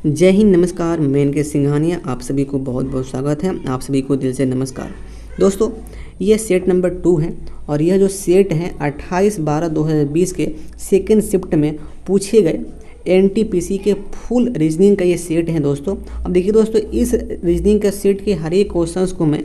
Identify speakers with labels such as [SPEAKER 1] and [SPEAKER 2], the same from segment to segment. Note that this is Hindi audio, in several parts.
[SPEAKER 1] जय हिंद, नमस्कार। मैं इनके सिंघानिया, आप सभी को बहुत बहुत स्वागत है। आप सभी को दिल से नमस्कार। दोस्तों, ये सेट नंबर 2 है और यह जो सेट है 28/12/2020 के सेकेंड शिफ्ट में पूछे गए एनटीपीसी के फुल रीजनिंग का ये सेट है दोस्तों। अब देखिए दोस्तों, इस रीजनिंग का सेट के हर एक क्वेश्चंस को मैं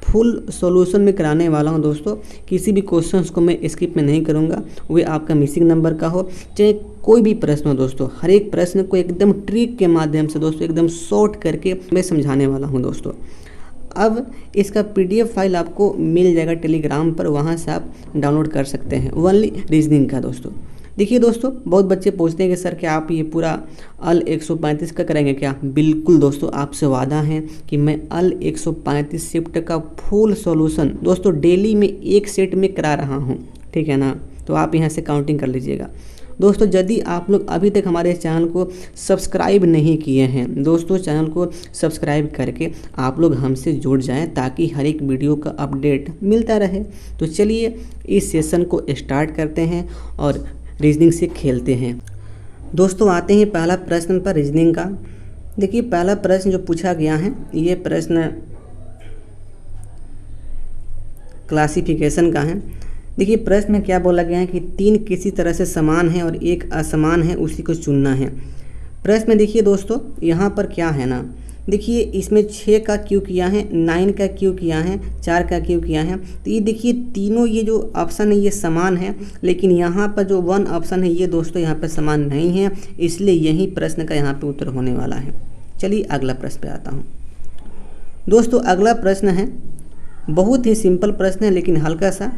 [SPEAKER 1] फुल सॉल्यूशन में कराने वाला हूं दोस्तों। किसी भी क्वेश्चंस को मैं स्किप में नहीं करूंगा, वे आपका मिसिंग नंबर का हो चाहे कोई भी प्रश्न हो दोस्तों। हर एक प्रश्न को एकदम ट्रिक के माध्यम से दोस्तों एकदम शॉर्ट करके मैं समझाने वाला हूं दोस्तों। अब इसका पीडीएफ फाइल आपको मिल जाएगा टेलीग्राम पर, वहां से आप डाउनलोड कर सकते हैं ओनली रीजनिंग का दोस्तों। देखिए दोस्तों, बहुत बच्चे पूछते हैं कि सर क्या आप ये पूरा अल 135 का करेंगे क्या? बिल्कुल दोस्तों, आपसे वादा है कि मैं अल 135 शिफ्ट का फुल सॉल्यूशन दोस्तों डेली में एक सेट में करा रहा हूँ, ठीक है ना। तो आप यहाँ से काउंटिंग कर लीजिएगा दोस्तों। यदि आप लोग अभी तक हमारे चैनल को सब्सक्राइब नहीं किए हैं दोस्तों, चैनल को सब्सक्राइब करके आप लोग हमसे जुड़ जाएं ताकि हर एक वीडियो का अपडेट मिलता रहे। तो चलिए इस सेशन को स्टार्ट करते हैं और रीजनिंग से खेलते हैं दोस्तों। आते हैं पहला प्रश्न पर रीजनिंग का। देखिए पहला प्रश्न जो पूछा गया है, ये प्रश्न क्लासिफिकेशन का है। देखिए प्रश्न में क्या बोला गया है कि 3 किसी तरह से समान है और 1 असमान है, उसी को चुनना है। प्रश्न में देखिए दोस्तों, यहाँ पर क्या है ना, देखिए इसमें 6 का क्यों किया है, 9 का क्यों किया है, 4 का क्यों किया है। तो ये देखिए तीनों ये जो ऑप्शन है ये समान है, लेकिन यहाँ पर जो 1 ऑप्शन है ये दोस्तों यहाँ पर समान नहीं है, इसलिए यही प्रश्न का यहाँ पे उत्तर होने वाला है। चलिए अगला प्रश्न पे आता हूँ दोस्तों। अगला प्रश्न है बहुत ही सिंपल प्रश्न है, लेकिन हल्का सा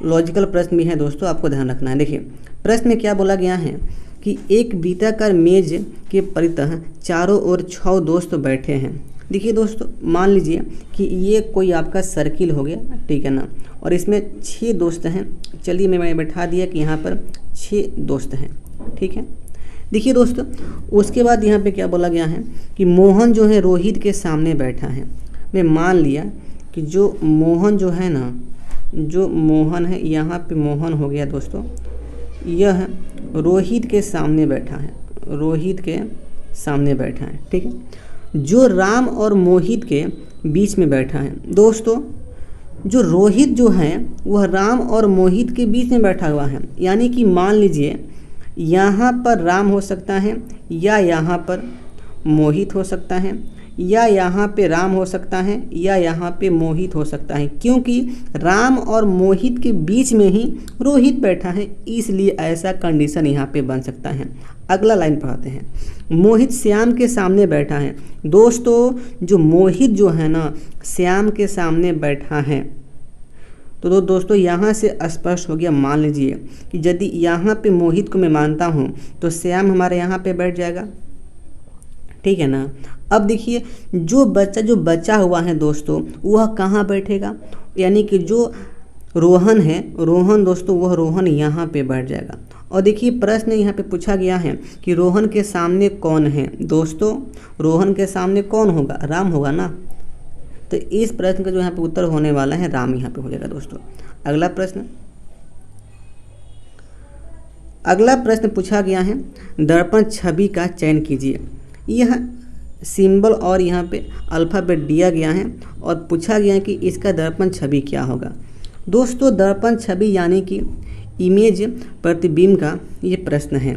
[SPEAKER 1] लॉजिकल प्रश्न भी है दोस्तों, आपको ध्यान रखना है। देखिए प्रश्न में क्या बोला गया है कि एक वृत्ताकार मेज के परितः चारों ओर 6 दोस्त बैठे हैं। देखिए दोस्तों, मान लीजिए कि ये कोई आपका सर्किल हो गया, ठीक है ना, और इसमें 6 दोस्त हैं। चलिए मैं बैठा दिया कि यहाँ पर 6 दोस्त हैं, ठीक है। देखिए दोस्तों, उसके बाद यहाँ पे क्या बोला गया है कि मोहन जो है रोहित के सामने बैठा है। मैं मान लिया कि जो मोहन जो है ना, जो मोहन है, यहाँ पे मोहन हो गया दोस्तों, यह रोहित के सामने बैठा है, रोहित के सामने बैठा है, ठीक है। जो राम और मोहित के बीच में बैठा है दोस्तों, जो रोहित जो है वह राम और मोहित के बीच में बैठा हुआ है। यानी कि मान लीजिए यहाँ पर राम हो सकता है, या यहाँ पर मोहित हो सकता है, या यहाँ पे राम हो सकता है, या यहाँ पे मोहित हो सकता है, क्योंकि राम और मोहित के बीच में ही रोहित बैठा है, इसलिए ऐसा कंडीशन यहाँ पे बन सकता है। अगला लाइन पढ़ाते हैं। मोहित श्याम के सामने बैठा है। दोस्तों जो मोहित जो है ना श्याम के सामने बैठा है, तो दोस्तों यहाँ से स्पष्ट हो गया। मान लीजिए कि यदि यहाँ पे मोहित को मैं मानता हूँ तो श्याम हमारे यहाँ पे बैठ जाएगा, ठीक है ना। अब देखिए जो बचा हुआ है दोस्तों वह कहाँ बैठेगा, यानी कि जो रोहन है, रोहन दोस्तों वह रोहन यहाँ पे बैठ जाएगा। और देखिए प्रश्न यहाँ पे पूछा गया है कि रोहन के सामने कौन है। दोस्तों रोहन के सामने कौन होगा, राम होगा ना। तो इस प्रश्न का जो यहाँ पे उत्तर होने वाला है राम यहाँ पे हो जाएगा दोस्तों। अगला प्रश्न पूछा गया है दर्पण छवि का चयन कीजिए। यह सिंबल और यहाँ पे अल्फ़ाबेट दिया गया है और पूछा गया है कि इसका दर्पण छवि क्या होगा। दोस्तों दर्पण छवि यानी कि इमेज प्रतिबिंब का ये प्रश्न है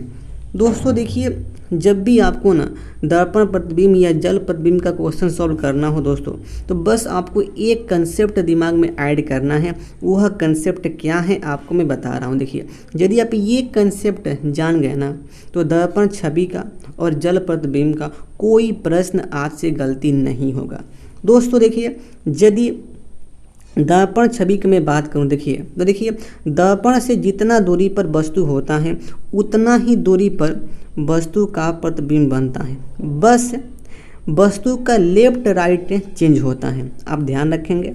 [SPEAKER 1] दोस्तों। देखिए जब भी आपको ना दर्पण प्रतिबिंब या जल प्रतिबिंब का क्वेश्चन सॉल्व करना हो दोस्तों, तो बस आपको एक कंसेप्ट दिमाग में ऐड करना है। वह कंसेप्ट क्या है आपको मैं बता रहा हूँ। देखिए यदि आप ये कंसेप्ट जान गए ना, तो दर्पण छवि का और जल प्रतिबिंब का कोई प्रश्न आज से गलती नहीं होगा दोस्तों। देखिए यदि दर्पण छवि की मैं बात करूं, देखिए तो देखिए दर्पण से जितना दूरी पर वस्तु होता है उतना ही दूरी पर वस्तु का प्रतिबिंब बनता है। बस वस्तु का लेफ्ट राइट चेंज होता है, आप ध्यान रखेंगे।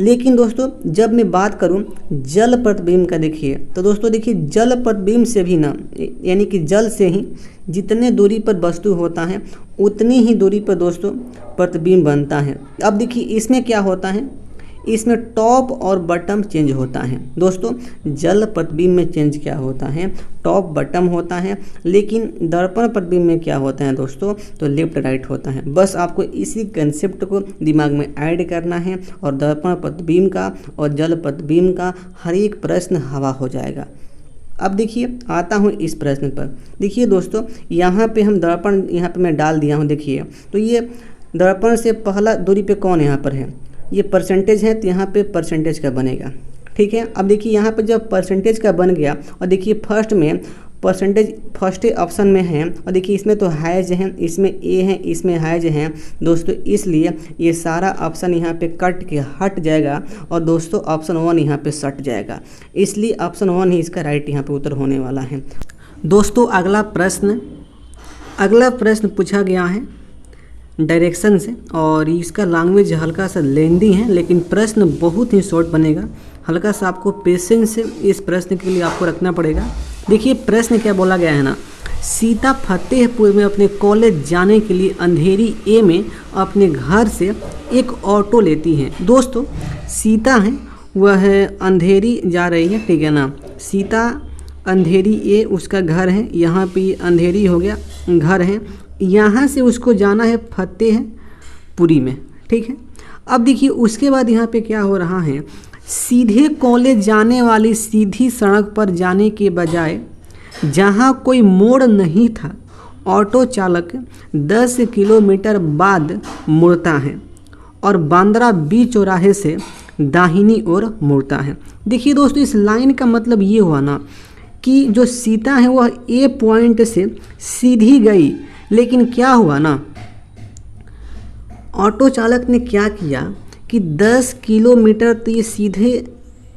[SPEAKER 1] लेकिन दोस्तों जब मैं बात करूं जल प्रतिबिंब का, देखिए तो दोस्तों देखिए जल प्रतिबिंब से भी ना, यानी कि जल से ही जितने दूरी पर वस्तु होता है उतनी ही दूरी पर दोस्तों प्रतिबिंब बनता है। अब देखिए इसमें क्या होता है, इसमें टॉप और बटम चेंज होता है दोस्तों। जल प्रतिबिंब में चेंज क्या होता है, टॉप बटम होता है, लेकिन दर्पण प्रतिबिंब में क्या होता है दोस्तों, तो लेफ्ट राइट होता है। बस आपको इसी कंसेप्ट को दिमाग में ऐड करना है और दर्पण प्रतिबिंब का और जल प्रतिबिंब का हर एक प्रश्न हवा हो जाएगा। अब देखिए आता हूँ इस प्रश्न पर। देखिए दोस्तों, यहाँ पे हम दर्पण यहाँ पे मैं डाल दिया हूँ। देखिए तो ये दर्पण से पहला दूरी पे कौन यहाँ पर है, ये परसेंटेज है, तो यहाँ पे परसेंटेज का बनेगा, ठीक है। अब देखिए यहाँ पर जब परसेंटेज का बन गया और देखिए फर्स्ट में परसेंटेज फर्स्ट ऑप्शन में है और देखिए इसमें तो हैज है, इसमें ए है, इसमें हैज है दोस्तों, इसलिए ये सारा ऑप्शन यहाँ पे कट के हट जाएगा और दोस्तों ऑप्शन 1 यहाँ पे सट जाएगा, इसलिए ऑप्शन 1 ही इसका राइट यहाँ पे उत्तर होने वाला है। दोस्तों अगला प्रश्न पूछा गया है डायरेक्शन से और इसका लैंग्वेज हल्का सा लेंदी है, लेकिन प्रश्न बहुत ही शॉर्ट बनेगा। हल्का सा आपको पेशेंस से इस प्रश्न के लिए आपको रखना पड़ेगा। देखिए प्रश्न क्या बोला गया है ना, सीता फतेहपुर में अपने कॉलेज जाने के लिए अंधेरी ए में अपने घर से एक ऑटो लेती है। दोस्तों सीता है वह अंधेरी जा रही है, ठीक है ना। सीता अंधेरी ए उसका घर है, यहाँ पे अंधेरी हो गया घर है, यहाँ से उसको जाना है फतेहपुरी में, ठीक है। अब देखिए उसके बाद यहाँ पे क्या हो रहा है, सीधे कॉलेज जाने वाली सीधी सड़क पर जाने के बजाय जहाँ कोई मोड़ नहीं था, ऑटो चालक 10 किलोमीटर बाद मुड़ता है और बांद्रा बी चौराहे से दाहिनी ओर मुड़ता है। देखिए दोस्तों इस लाइन का मतलब ये हुआ ना कि जो सीता है वह ए पॉइंट से सीधी गई, लेकिन क्या हुआ ना, ऑटो चालक ने क्या किया कि 10 किलोमीटर तो ये सीधे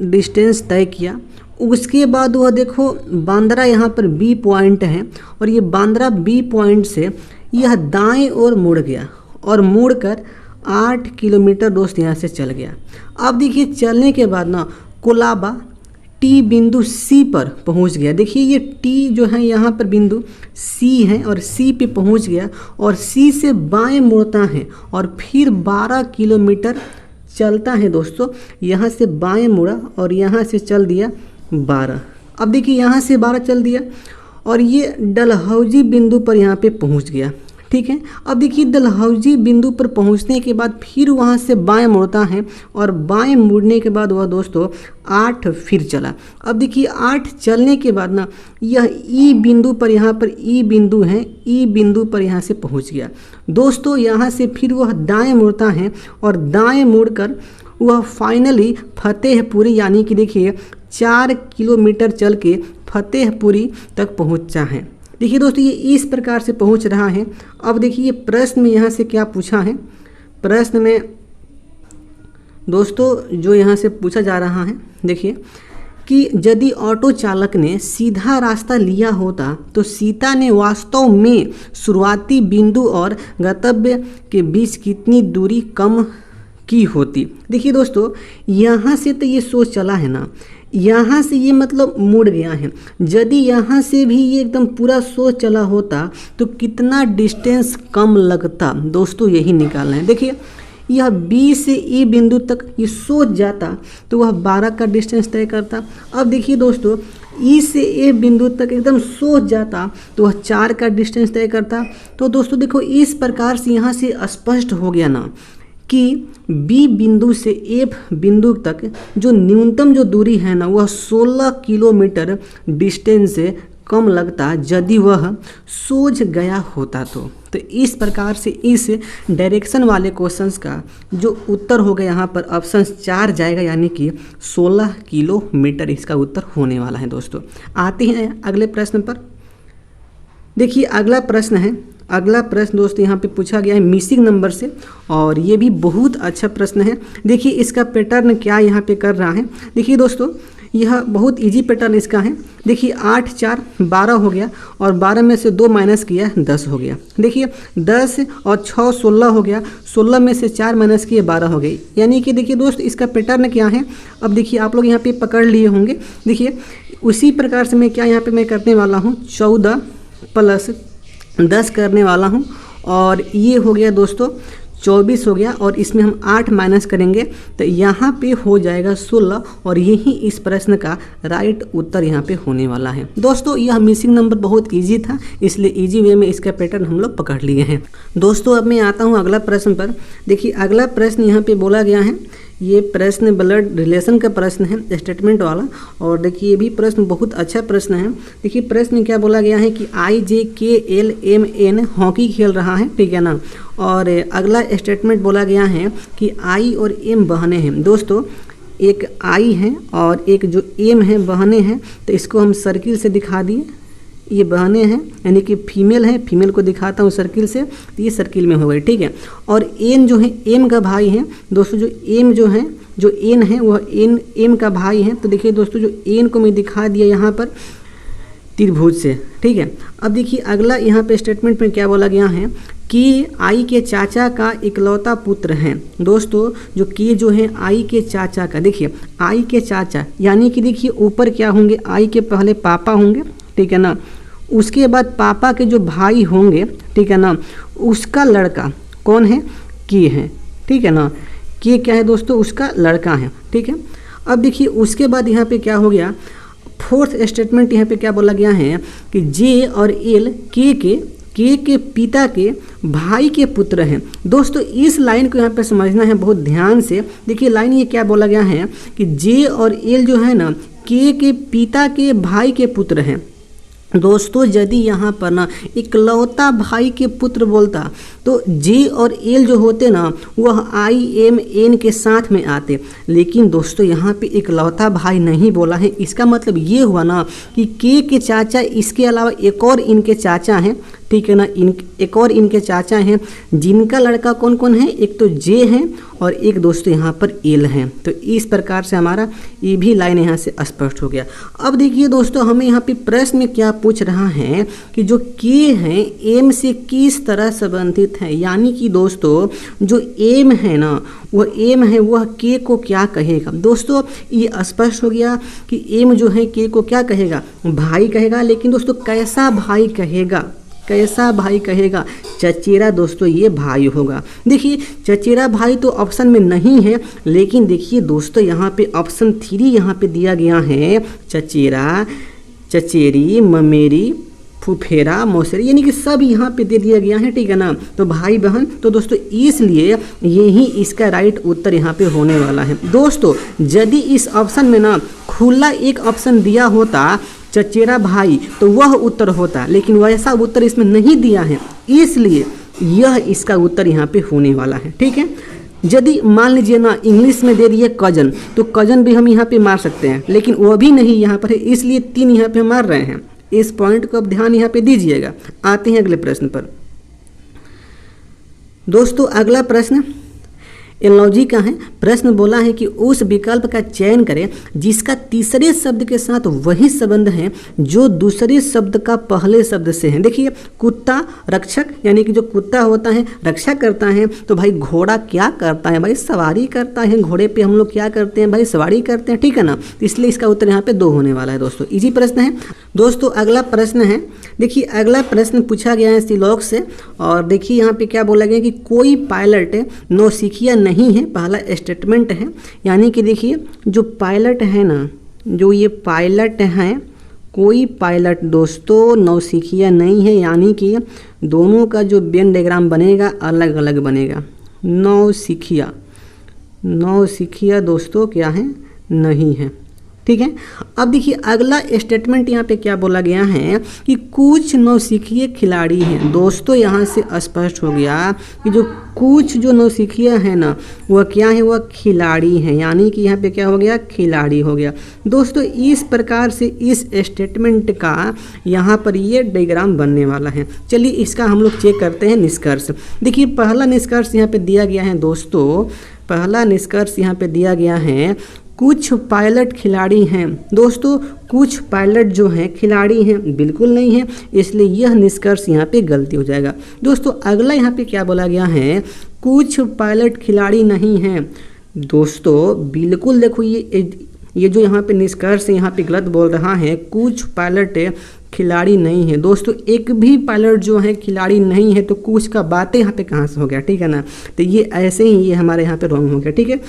[SPEAKER 1] डिस्टेंस तय किया, उसके बाद वह देखो बांद्रा यहाँ पर बी पॉइंट है और ये बांद्रा बी पॉइंट से यह दाएं ओर मुड़ गया और मुड़कर 8 किलोमीटर दोस्त यहाँ से चल गया। अब देखिए चलने के बाद ना कोलाबा टी बिंदु सी पर पहुंच गया। देखिए ये टी जो है यहाँ पर बिंदु सी है और सी पे पहुंच गया और सी से बाएं मुड़ता है और फिर 12 किलोमीटर चलता है दोस्तों। यहाँ से बाएं मुड़ा और यहाँ से चल दिया 12। अब देखिए यहाँ से 12 चल दिया और ये डलहौजी बिंदु पर यहाँ पे पहुँच गया, ठीक है। अब देखिए डलहौजी बिंदु पर पहुंचने के बाद फिर वहां से बाएं मुड़ता है और बाएं मुड़ने के बाद वह दोस्तों 8 फिर चला। अब देखिए 8 चलने के बाद ना यह ई बिंदु पर, यहाँ पर ई बिंदु है, ई बिंदु पर यहाँ से पहुंच गया दोस्तों। यहाँ से फिर वह दाएं मुड़ता है और दाएं मुड़कर वह फाइनली फतेहपुरी यानी कि देखिए 4 किलोमीटर चल के फतेहपुरी तक पहुँचा है। देखिए दोस्तों ये इस प्रकार से पहुंच रहा है। अब देखिए ये प्रश्न में यहाँ से क्या पूछा है, प्रश्न में दोस्तों जो यहाँ से पूछा जा रहा है देखिए कि यदि ऑटो चालक ने सीधा रास्ता लिया होता तो सीता ने वास्तव में शुरुआती बिंदु और गंतव्य के बीच कितनी दूरी कम की होती। देखिए दोस्तों यहाँ से तो ये सोच चला है ना, यहाँ से ये मतलब मुड़ गया है, यदि यहाँ से भी ये एकदम पूरा सोच चला होता तो कितना डिस्टेंस कम लगता दोस्तों, यही निकालना है। देखिए यह बी से ई बिंदु तक ये सोच जाता तो वह 12 का डिस्टेंस तय करता। अब देखिए दोस्तों ई से ए बिंदु तक एकदम सोच जाता तो वह 4 का डिस्टेंस तय करता। तो दोस्तों देखो इस प्रकार से यहाँ से स्पष्ट हो गया ना कि बी बिंदु से ए बिंदु तक जो न्यूनतम जो दूरी है ना वह 16 किलोमीटर डिस्टेंस से कम लगता यदि वह सोच गया होता तो इस प्रकार से इस डायरेक्शन वाले क्वेश्चंस का जो उत्तर होगा यहाँ पर ऑप्शन 4 जाएगा, यानी कि 16 किलोमीटर इसका उत्तर होने वाला है दोस्तों। आते हैं अगले प्रश्न पर। देखिए अगला प्रश्न दोस्तों यहाँ पे पूछा गया है मिसिंग नंबर से और ये भी बहुत अच्छा प्रश्न है। देखिए इसका पैटर्न क्या यहाँ पे कर रहा है। देखिए दोस्तों यह बहुत इजी पैटर्न इसका है। देखिए 8 4 12 हो गया और 12 में से 2 माइनस किया 10 हो गया। देखिए 10 और 6 16 हो गया, 16 में से 4 माइनस किए 12 हो गई। यानी कि देखिए दोस्त इसका पैटर्न क्या है, अब देखिए आप लोग यहाँ पे पकड़ लिए होंगे। देखिए उसी प्रकार से मैं क्या यहाँ पे मैं करने वाला हूँ 14 + 10 करने वाला हूँ और ये हो गया दोस्तों 24 हो गया और इसमें हम 8 माइनस करेंगे तो यहाँ पे हो जाएगा 16 और यही इस प्रश्न का राइट उत्तर यहाँ पे होने वाला है। दोस्तों यह मिसिंग नंबर बहुत इजी था, इसलिए इजी वे में इसका पैटर्न हम लोग पकड़ लिए हैं। दोस्तों अब मैं आता हूँ अगला प्रश्न पर। देखिए अगला प्रश्न यहाँ पे बोला गया है, ये प्रश्न ब्लड रिलेशन का प्रश्न है स्टेटमेंट वाला, और देखिए ये भी प्रश्न बहुत अच्छा प्रश्न है। देखिए प्रश्न क्या बोला गया है कि IJKLMN हॉकी खेल रहा है, ठीक है ना। और अगला स्टेटमेंट बोला गया है कि I और M बहनें हैं। दोस्तों एक I है और एक जो M है बहनें हैं, तो इसको हम सर्किल से दिखा दिए, ये बहनें हैं यानी कि फीमेल है, फीमेल को दिखाता हूँ सर्किल से, तो ये सर्किल में हो गई, ठीक है। और एन जो है एम का भाई है दोस्तों, जो एम जो है जो एन है वह एन एम का भाई है। तो देखिए दोस्तों जो एन को मैं दिखा दिया यहाँ पर त्रिभुज से, ठीक है। अब देखिए अगला यहाँ पे स्टेटमेंट में क्या बोला गया है कि आई के चाचा का इकलौता पुत्र है। दोस्तों जो के जो है आई के चाचा का, देखिए आई के चाचा यानी कि देखिए ऊपर क्या होंगे, आई के पहले पापा होंगे, ठीक है ना, उसके बाद पापा के जो भाई होंगे, ठीक है ना, उसका लड़का कौन है, के है, ठीक है ना, के क्या है दोस्तों, उसका लड़का है, ठीक है। अब देखिए उसके बाद यहाँ पे क्या हो गया, फोर्थ स्टेटमेंट यहाँ पे क्या बोला गया है कि जे और एल के पिता के भाई के पुत्र हैं। दोस्तों इस लाइन को यहाँ पे समझना है बहुत ध्यान से। देखिए लाइन ये क्या बोला गया है कि जे और एल जो है ना के पिता के भाई के पुत्र हैं। दोस्तों यदि यहाँ पर ना इकलौता भाई के पुत्र बोलता तो जे और एल जो होते ना वह IMN के साथ में आते, लेकिन दोस्तों यहाँ पे इकलौता भाई नहीं बोला है। इसका मतलब ये हुआ ना कि के चाचा, इसके अलावा एक और इनके चाचा हैं, ठीक है ना, एक और इनके चाचा हैं जिनका लड़का कौन कौन है, एक तो जे हैं और एक दोस्तों यहाँ पर एल हैं। तो इस प्रकार से हमारा ये भी लाइन यहाँ से स्पष्ट हो गया। अब देखिए दोस्तों हमें यहाँ पे प्रश्न में क्या पूछ रहा है कि जो के हैं एम से किस तरह संबंधित है, यानी कि दोस्तों जो एम है ना वह एम है वह के को क्या कहेगा। दोस्तों ये स्पष्ट हो गया कि एम जो है के को क्या कहेगा, भाई कहेगा, लेकिन दोस्तों कैसा भाई कहेगा, कैसा भाई कहेगा, चचेरा दोस्तों ये भाई होगा। देखिए चचेरा भाई तो ऑप्शन में नहीं है, लेकिन देखिए दोस्तों यहाँ पे ऑप्शन 3 यहाँ पे दिया गया है, चचेरा, चचेरी, ममेरी, फुफेरा, मौसेरी, यानी कि सब यहाँ पे दे दिया गया है, ठीक है ना, तो भाई बहन। तो दोस्तों इसलिए यही इसका राइट उत्तर यहाँ पे होने वाला है। दोस्तों यदि इस ऑप्शन में ना खुला एक ऑप्शन दिया होता चचेरा भाई तो वह उत्तर होता, लेकिन वैसा उत्तर इसमें नहीं दिया है, इसलिए यह इसका उत्तर यहाँ पे होने वाला है, ठीक है। यदि मान लीजिए ना इंग्लिश में दे दिए कजन, तो कजन भी हम यहाँ पे मार सकते हैं, लेकिन वह भी नहीं यहाँ पर है, इसलिए 3 यहाँ पे मार रहे हैं। इस पॉइंट को अब ध्यान यहाँ पे दीजिएगा। आते हैं अगले प्रश्न पर। दोस्तों अगला प्रश्न एनालॉजी का है। प्रश्न बोला है कि उस विकल्प का चयन करें जिसका तीसरे शब्द के साथ वही संबंध है जो दूसरे शब्द का पहले शब्द से है। देखिए कुत्ता रक्षक, यानी कि जो कुत्ता होता है रक्षा करता है, तो भाई घोड़ा क्या करता है, भाई सवारी करता है। घोड़े पे हम लोग क्या करते हैं, भाई सवारी करते हैं, ठीक है ना। इसलिए इसका उत्तर यहाँ पे 2 होने वाला है। दोस्तों इजी प्रश्न है। दोस्तों अगला प्रश्न है, देखिए अगला प्रश्न पूछा गया है सिलॉग से, और देखिए यहाँ पे क्या बोला गया कि कोई पायलट नौसिखिया नहीं है, पहला स्टेटमेंट है। यानी कि देखिए जो पायलट है ना, जो ये पायलट हैं, कोई पायलट दोस्तों नौसिखिया नहीं है, यानी कि दोनों का जो वेन डायग्राम बनेगा अलग अलग बनेगा। नौसिखिया, नौसिखिया दोस्तों क्या है, नहीं है, ठीक है। अब देखिए अगला स्टेटमेंट यहाँ पे क्या बोला गया है कि कुछ नौसिखिए खिलाड़ी हैं। दोस्तों यहाँ से स्पष्ट हो गया कि जो कुछ जो नौसिखिया है ना वह क्या है, वह खिलाड़ी हैं, यानी कि यहाँ पे क्या हो गया, खिलाड़ी हो गया। दोस्तों इस प्रकार से इस स्टेटमेंट का यहाँ पर ये डायग्राम बनने वाला है। चलिए इसका हम लोग चेक करते हैं निष्कर्ष। देखिए पहला निष्कर्ष यहाँ पे दिया गया है दोस्तों, पहला निष्कर्ष यहाँ पे दिया गया है कुछ पायलट खिलाड़ी हैं। दोस्तों कुछ पायलट जो हैं खिलाड़ी हैं, बिल्कुल नहीं है, इसलिए यह निष्कर्ष यहाँ पे गलती हो जाएगा। दोस्तों अगला यहाँ पे क्या बोला गया है, कुछ पायलट खिलाड़ी नहीं हैं। दोस्तों बिल्कुल देखो ये जो यहाँ पे निष्कर्ष यहाँ पे गलत बोल रहा है, कुछ पायलट खिलाड़ी नहीं है। दोस्तों एक भी पायलट जो है खिलाड़ी नहीं है, तो कुछ का बातें यहाँ पे कहाँ से हो गया, ठीक है ना। तो ये ऐसे ही ये हमारे यहाँ पे रॉन्ग हो गया, ठीक है।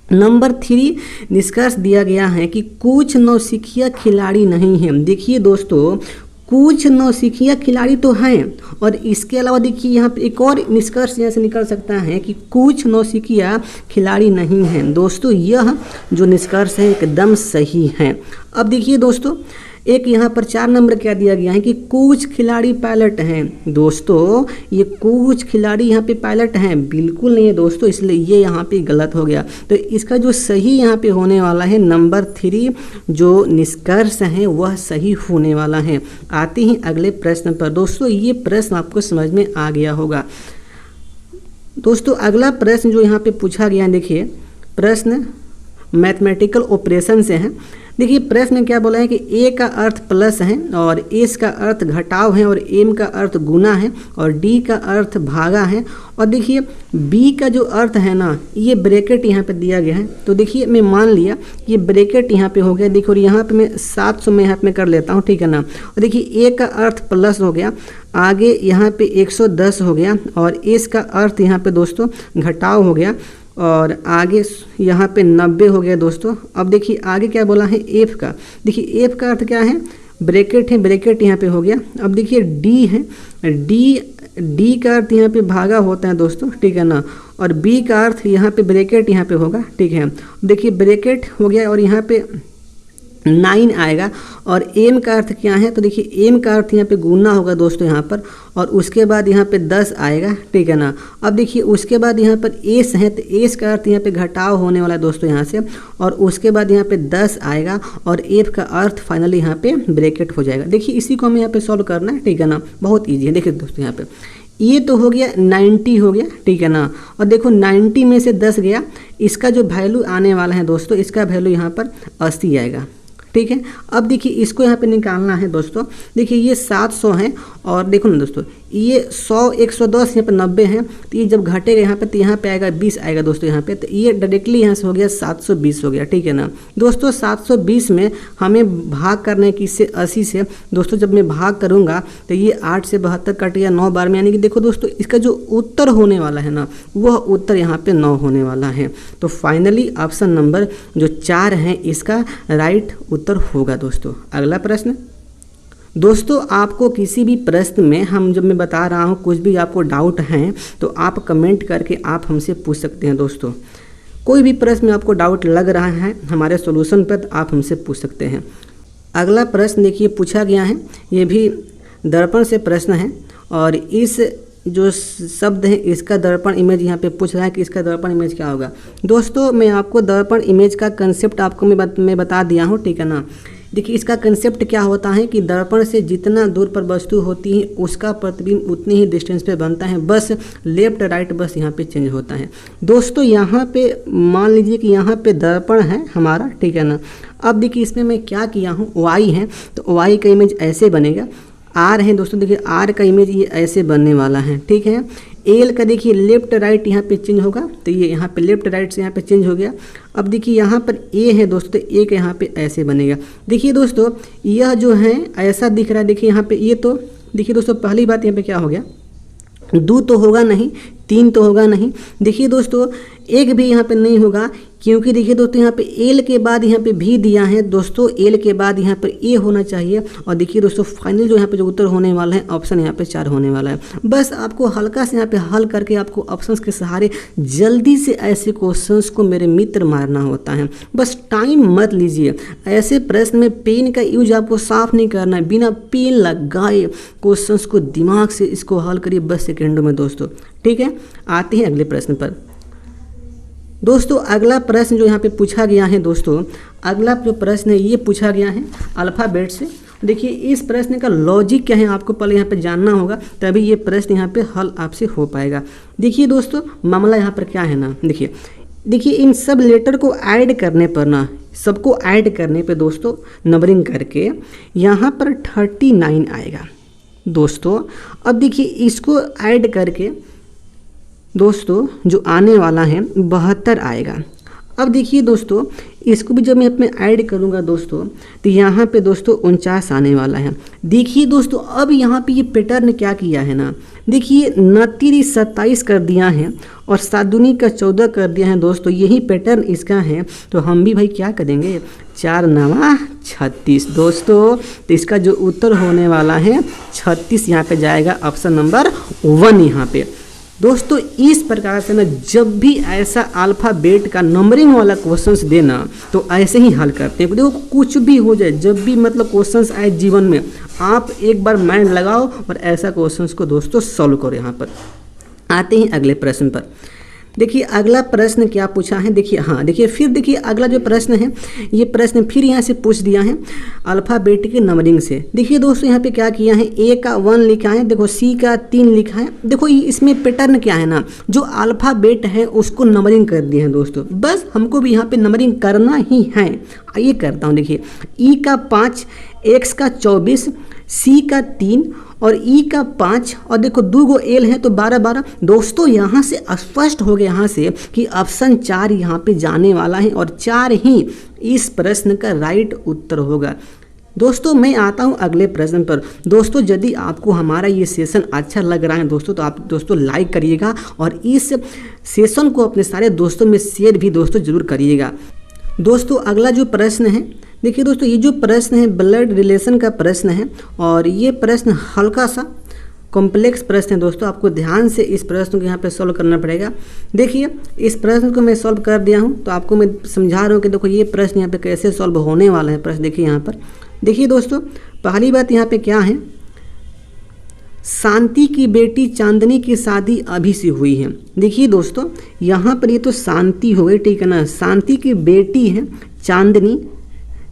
[SPEAKER 1] नंबर 3 निष्कर्ष दिया गया है कि कुछ नौसिखिया खिलाड़ी नहीं है। देखिए दोस्तों, कुछ नौसिखिया खिलाड़ी तो हैं, और इसके अलावा देखिए यहाँ पे एक और निष्कर्ष यहाँ से निकल सकता है कि कुछ नौसिखिया खिलाड़ी नहीं हैं। दोस्तों यह जो निष्कर्ष है एकदम सही है। अब देखिए दोस्तों, एक यहाँ पर 4 नंबर क्या दिया गया है कि कुछ खिलाड़ी पायलट हैं। दोस्तों ये कुछ खिलाड़ी यहाँ पे पायलट हैं बिल्कुल नहीं है दोस्तों, इसलिए ये यहाँ पे गलत हो गया। तो इसका जो सही यहाँ पे होने वाला है नंबर 3 जो निष्कर्ष है वह सही होने वाला है। आते ही अगले प्रश्न पर। दोस्तों ये प्रश्न आपको समझ में आ गया होगा। दोस्तों अगला प्रश्न जो यहाँ पे पूछा गया है, देखिए प्रश्न मैथमेटिकल ऑपरेशन से है। देखिए प्रश्न में क्या बोला है कि ए का अर्थ प्लस है और एस का अर्थ घटाव है और एम का अर्थ गुना है और डी का अर्थ भागा है, और देखिए बी का जो अर्थ है ना ये ब्रैकेट यहाँ पे दिया गया है। तो देखिए मैं मान लिया ये ब्रैकेट यहाँ पे हो गया, देखो और यहाँ पे मैं 700 में यहाँ पे कर लेता हूँ, ठीक है ना। और देखिए ए का अर्थ प्लस हो गया, आगे यहाँ पे 110 हो गया, और एस का अर्थ यहाँ पे दोस्तों घटाव हो गया, और आगे यहाँ पे 90 हो गया दोस्तों। अब देखिए आगे क्या बोला है एफ का। देखिए एफ का अर्थ क्या है, ब्रैकेट है, ब्रैकेट यहाँ पे हो गया। अब देखिए डी है, डी का अर्थ यहाँ पे भागा होता है दोस्तों, ठीक है ना। और बी का अर्थ यहाँ पे ब्रैकेट यहाँ पे होगा, ठीक है। देखिए ब्रैकेट हो गया और यहाँ पे 9 आएगा, और एम का अर्थ क्या है, तो देखिए एम का अर्थ यहाँ पे गुना होगा दोस्तों यहाँ पर, और उसके बाद यहाँ पे 10 आएगा, ठीक है ना। अब देखिए उसके बाद यहाँ पर एस है, तो एस का अर्थ यहाँ पे घटाव होने वाला है दोस्तों यहाँ से, और उसके बाद यहाँ पे 10 आएगा, और एफ का अर्थ फाइनली यहाँ पे ब्रैकेट हो जाएगा। देखिए इसी को हमें यहाँ पे सॉल्व करना है, ठीक है ना, बहुत ईजी है। देखिए दोस्तों यहाँ पे ये तो हो गया 90 हो गया, ठीक है ना। और देखो 90 में से 10 गया, इसका जो वैल्यू आने वाला है दोस्तों, इसका वैल्यू यहाँ पर 80 आएगा, ठीक है। अब देखिए इसको यहाँ पे निकालना है दोस्तों। देखिए ये 700 है, और देखो ना दोस्तों ये 100 110 यहाँ पे 90 है, तो ये जब घटेगा यहाँ पे तो यहाँ पे आएगा 20 आएगा दोस्तों यहाँ पे, तो ये डायरेक्टली यहाँ से हो गया 720 हो गया, ठीक है ना। दोस्तों 720 में हमें भाग करना है किससे, 80 से। दोस्तों जब मैं भाग करूँगा तो ये 8 से 72 कट गया 9 बार में, यानी कि देखो दोस्तों इसका जो उत्तर होने वाला है ना वह उत्तर यहाँ पे 9 होने वाला है। तो फाइनली ऑप्शन नंबर जो 4 है इसका राइट उत्तर होगा दोस्तों। अगला प्रश्न। दोस्तों आपको किसी भी प्रश्न में जब मैं बता रहा हूँ कुछ भी आपको डाउट हैं तो आप कमेंट करके आप हमसे पूछ सकते हैं दोस्तों। कोई भी प्रश्न में आपको डाउट लग रहा है हमारे सॉल्यूशन पर, तो आप हमसे पूछ सकते हैं। अगला प्रश्न देखिए पूछा गया है, ये भी दर्पण से प्रश्न है, और इस जो शब्द है इसका दर्पण इमेज यहाँ पे पूछ रहा है कि इसका दर्पण इमेज क्या होगा। दोस्तों मैं आपको दर्पण इमेज का कंसेप्ट आपको मैं बता दिया हूँ, ठीक है ना। देखिए इसका कंसेप्ट क्या होता है कि दर्पण से जितना दूर पर वस्तु होती है उसका प्रतिबिंब उतनी ही डिस्टेंस पे बनता है, बस लेफ्ट राइट बस यहाँ पे चेंज होता है। दोस्तों यहाँ पे मान लीजिए कि यहाँ पे दर्पण है हमारा, ठीक है ना। अब देखिए इसमें मैं क्या किया हूँ, वाई है, तो वाई का इमेज ऐसे बनेगा। आर है दोस्तों, देखिए आर का इमेज ये ऐसे बनने वाला है, ठीक है। एल का देखिए लेफ्ट राइट यहाँ पे चेंज होगा, तो ये यहाँ पे लेफ्ट राइट से यहाँ पे चेंज हो गया। अब देखिए यहाँ पर ए है दोस्तों, तो ए का यहाँ पे ऐसे बनेगा। देखिए दोस्तों यह जो है ऐसा दिख रहा है, देखिए यहाँ पे ये तो देखिए दोस्तों पहली बात यहाँ पे क्या हो गया, 2 तो होगा नहीं, 3 तो होगा नहीं। देखिए दोस्तों 1 भी यहाँ पे नहीं होगा, क्योंकि देखिए दोस्तों यहाँ पे एल के बाद यहाँ पे भी दिया है दोस्तों, एल के बाद यहाँ पर ए होना चाहिए। और देखिए दोस्तों फाइनल जो यहाँ पे जो उत्तर होने वाला है ऑप्शन यहाँ पे 4 होने वाला है। बस आपको हल्का से यहाँ पे हल करके आपको ऑप्शंस के सहारे जल्दी से ऐसे क्वेश्चंस को मेरे मित्र मारना होता है। बस टाइम मत लीजिए, ऐसे प्रश्न में पेन का यूज आपको साफ नहीं करना है, बिना पेन लगाए क्वेश्चंस को दिमाग से इसको हल करिए बस सेकेंडों में दोस्तों, ठीक है। आते हैं अगले प्रश्न पर। दोस्तों अगला प्रश्न जो यहाँ पे पूछा गया है दोस्तों, अगला जो प्रश्न है ये पूछा गया है अल्फ़ाबेट से। देखिए इस प्रश्न का लॉजिक क्या है आपको पहले यहाँ पे जानना होगा, तभी ये प्रश्न यहाँ पे हल आपसे हो पाएगा। देखिए दोस्तों मामला यहाँ पर क्या है ना, देखिए इन सब लेटर को ऐड करने पर ना, सबको ऐड करने पे दोस्तों नंबरिंग करके यहाँ पर 39 आएगा दोस्तों। अब देखिए इसको ऐड करके दोस्तों जो आने वाला है 72 आएगा। अब देखिए दोस्तों, इसको भी जब मैं अपने ऐड करूँगा दोस्तों, तो यहाँ पे दोस्तों 49 आने वाला है। देखिए दोस्तों, अब यहाँ पे ये पैटर्न क्या किया है ना, देखिए 29 27 कर दिया है और 7 दूनी का 14 कर दिया है दोस्तों, यही पैटर्न इसका है। तो हम भी भाई क्या करेंगे, 4 9 36 दोस्तों। तो इसका जो उत्तर होने वाला है 36 यहाँ पे जाएगा, ऑप्शन नंबर 1 यहाँ पे दोस्तों। इस प्रकार से ना जब भी ऐसा अल्फ़ाबेट का नंबरिंग वाला क्वेश्चंस देना तो ऐसे ही हल करते हैं। देखो कुछ भी हो जाए, जब भी मतलब क्वेश्चंस आए जीवन में, आप एक बार माइंड लगाओ और ऐसा क्वेश्चंस को दोस्तों सॉल्व करो। यहाँ पर आते हैं अगले प्रश्न पर। देखिए अगला प्रश्न क्या पूछा है, देखिए हाँ देखिए फिर देखिए अगला जो प्रश्न है, ये प्रश्न फिर यहाँ से पूछ दिया है अल्फ़ाबेटिक नंबरिंग से। देखिए दोस्तों यहाँ पे क्या किया है, ए का 1 लिखा है, देखो सी का 3 लिखा है। देखो इसमें पैटर्न क्या है ना, जो अल्फ़ाबेट है उसको नंबरिंग कर दिए हैं दोस्तों। बस हमको भी यहाँ पे नंबरिंग करना ही है। आइए करता हूँ। देखिए ई का 5, एक्स का 24, सी का 3 और ई का 5 और देखो 2 गो एल है तो 12 12। दोस्तों यहाँ से स्पष्ट हो गया यहाँ से कि ऑप्शन 4 यहाँ पे जाने वाला है और 4 ही इस प्रश्न का राइट उत्तर होगा। दोस्तों मैं आता हूँ अगले प्रश्न पर। दोस्तों यदि आपको हमारा ये सेशन अच्छा लग रहा है दोस्तों, तो आप दोस्तों लाइक करिएगा और इस सेशन को अपने सारे दोस्तों में शेयर भी दोस्तों ज़रूर करिएगा। दोस्तों अगला जो प्रश्न है, देखिए दोस्तों ये जो प्रश्न है ब्लड रिलेशन का प्रश्न है और ये प्रश्न हल्का सा कॉम्प्लेक्स प्रश्न है दोस्तों। आपको ध्यान से इस प्रश्न को यहाँ पे सॉल्व करना पड़ेगा। देखिए इस प्रश्न को मैं सॉल्व कर दिया हूँ, तो आपको मैं समझा रहा हूँ कि देखो ये प्रश्न यहाँ पे कैसे सॉल्व होने वाला है प्रश्न। देखिए यहाँ पर, देखिए दोस्तों पहली बात यहाँ पे क्या है, शांति की बेटी चांदनी की शादी अभी से हुई है। देखिए दोस्तों यहाँ पर ये तो शांति हो गई, ठीक है ना, शांति की बेटी है चांदनी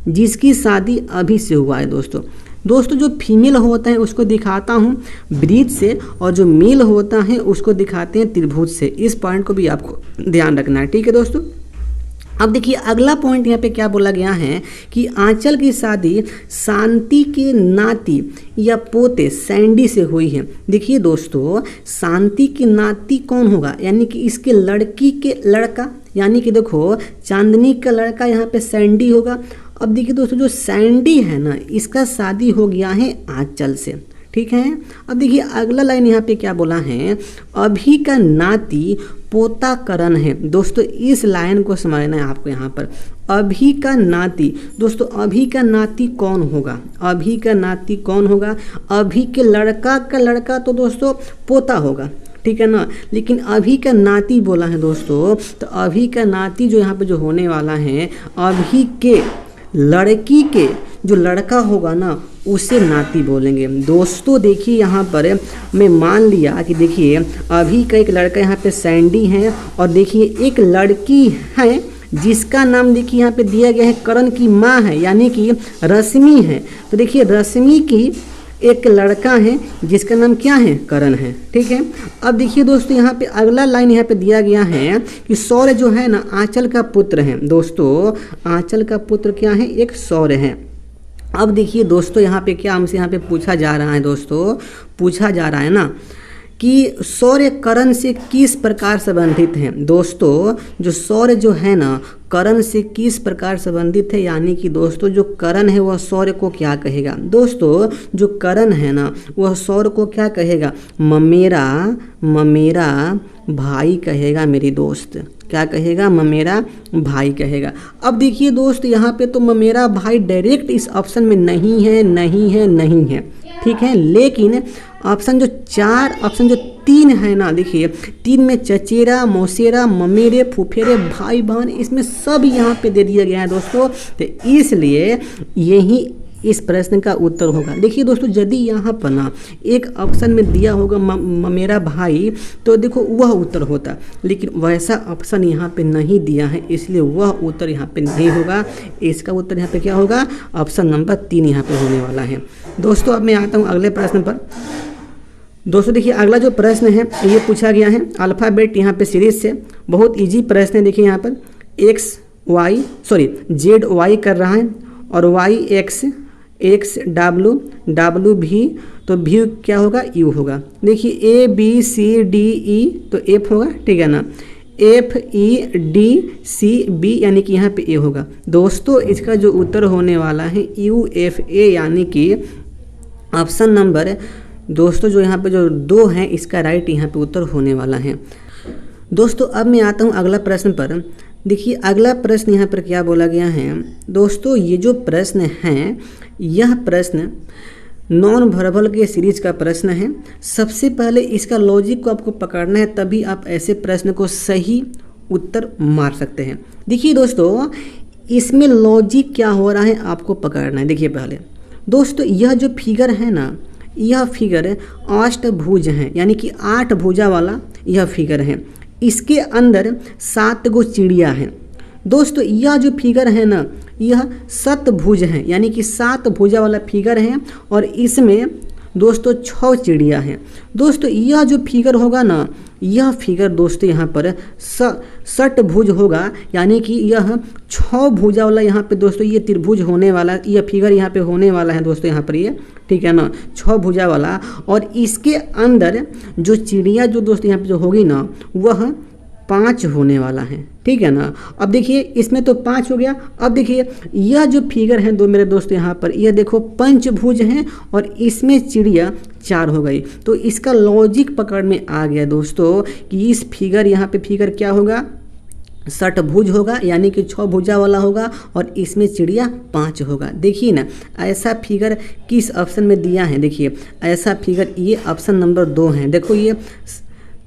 [SPEAKER 1] जिसकी शादी अभी से हुआ है दोस्तों। दोस्तों जो फीमेल होता है उसको दिखाता हूँ ब्रीज से और जो मेल होता है उसको दिखाते हैं त्रिभुज से। इस पॉइंट को भी आपको ध्यान रखना है, ठीक है दोस्तों। अब देखिए अगला पॉइंट यहाँ पे क्या बोला गया है कि आंचल की शादी शांति के नाती या पोते सैंडी से हुई है। देखिए दोस्तों शांति की नाती कौन होगा, यानी कि इसके लड़की के लड़का, यानी कि देखो चांदनी का लड़का यहाँ पे सैंडी होगा। अब देखिए दोस्तों जो सैंडी है ना, इसका शादी हो गया है आंचल से, ठीक है। अब देखिए अगला लाइन यहाँ पे क्या बोला है, अभी का नाती पोता करण है। दोस्तों इस लाइन को समझना है आपको यहाँ पर, अभी का नाती। दोस्तों अभी का नाती कौन होगा, अभी का नाती कौन होगा, अभी के लड़का का लड़का तो दोस्तों पोता होगा, ठीक है ना। लेकिन अभी का नाती बोला है दोस्तों, तो अभी का नाती जो यहाँ पे जो होने वाला है, अभी के लड़की के जो लड़का होगा ना उसे नाती बोलेंगे। दोस्तों देखिए यहाँ पर मैं मान लिया कि देखिए अभी का एक लड़का यहाँ पे सैंडी है और देखिए एक लड़की है जिसका नाम देखिए यहाँ पे दिया गया है करण की माँ है, यानी कि रश्मि है। तो देखिए रश्मि की एक लड़का है जिसका नाम क्या है, करण है, ठीक है। अब देखिए दोस्तों यहाँ पे अगला लाइन यहाँ पे दिया गया है कि सौर्य जो है ना आंचल का पुत्र है। दोस्तों आंचल का पुत्र क्या है, एक सौर्य है। अब देखिए दोस्तों यहाँ पे क्या हमसे यहाँ पे पूछा जा रहा है, दोस्तों पूछा जा रहा है ना कि सौर्य करण से किस प्रकार संबंधित है। दोस्तों जो सौर्य जो है ना करण से किस प्रकार संबंधित है, यानी कि दोस्तों जो करण है वह सौर्य को क्या कहेगा। दोस्तों जो करण है ना वह सौर्य को क्या कहेगा, ममेरा ममेरा भाई कहेगा मेरी दोस्त। क्या कहेगा, ममेरा भाई कहेगा। अब देखिए दोस्त यहाँ पे तो ममेरा भाई डायरेक्ट इस ऑप्शन में नहीं है, नहीं है, नहीं है, ठीक है। लेकिन ऑप्शन जो 4 ऑप्शन जो 3 है ना, देखिए 3 में चचेरा मौसेरा ममेरे फुफेरे भाई बहन, इसमें सब यहाँ पे दे दिया गया है दोस्तों। तो इसलिए यही इस प्रश्न का उत्तर होगा। देखिए दोस्तों यदि यहाँ पर ना एक ऑप्शन में दिया होगा ममेरा भाई, तो देखो वह उत्तर होता, लेकिन वैसा ऑप्शन यहाँ पे नहीं दिया है, इसलिए वह उत्तर यहाँ पे नहीं होगा। इसका उत्तर यहाँ पे क्या होगा, ऑप्शन नंबर 3 यहाँ पे होने वाला है। दोस्तों अब मैं आता हूँ अगले प्रश्न पर। दोस्तों देखिए अगला जो प्रश्न है ये पूछा गया है अल्फ़ाबेट यहाँ पे सीरीज से, बहुत इजी प्रश्न है। देखिए यहाँ पर जेड वाई कर रहा है और वाई एक्स डब्ल्यू डब्ल्यू भी, तो भी क्या होगा, यू होगा। देखिए A B C D E तो एफ होगा, ठीक है ना। FEDCB यानी कि यहाँ पे ए होगा। दोस्तों इसका जो उत्तर होने वाला है UFA यानी कि ऑप्शन नंबर दोस्तों जो यहाँ पे जो 2 हैं इसका राइट यहाँ पे उत्तर होने वाला है। दोस्तों अब मैं आता हूँ अगला प्रश्न पर। देखिए अगला प्रश्न यहाँ पर क्या बोला गया है। दोस्तों ये जो प्रश्न है यह प्रश्न नॉन वर्बल के सीरीज का प्रश्न है। सबसे पहले इसका लॉजिक को आपको पकड़ना है, तभी आप ऐसे प्रश्न को सही उत्तर मार सकते हैं। देखिए दोस्तों इसमें लॉजिक क्या हो रहा है आपको पकड़ना है। देखिए पहले दोस्तों यह जो फिगर है ना, यह फिगर अष्टभुज है यानी कि 8 भुजा वाला यह फिगर है। इसके अंदर 7 गो चिड़िया हैं। दोस्तों यह जो फिगर है ना यह शतभुज है यानी कि 7 भुजा वाला फिगर है और इसमें दोस्तों 6 चिड़िया हैं। दोस्तों यह जो फिगर होगा ना यह फिगर दोस्तों यहाँ पर षटभुज होगा यानी कि यह 6 भुजा वाला यहाँ पे दोस्तों ये त्रिभुज होने वाला, यह फिगर यहाँ पे होने वाला है दोस्तों यहाँ पर ये, ठीक है ना, 6 भुजा वाला। और इसके अंदर जो चिड़िया जो दोस्तों यहाँ पे जो होगी ना वह 5 होने वाला है, ठीक है ना। अब देखिए इसमें तो 5 हो गया। अब देखिए यह जो फिगर है दो मेरे दोस्त यहाँ पर, यह देखो पंचभुज हैं और इसमें चिड़िया 4 हो गई। तो इसका लॉजिक पकड़ में आ गया दोस्तों कि इस फिगर यहाँ पे फिगर क्या होगा, षटभुज होगा यानी कि 6 भुजा वाला होगा और इसमें चिड़िया 5 होगा। देखिए ना ऐसा फिगर किस ऑप्शन में दिया है। देखिए ऐसा फिगर ये ऑप्शन नंबर 2 है। देखो ये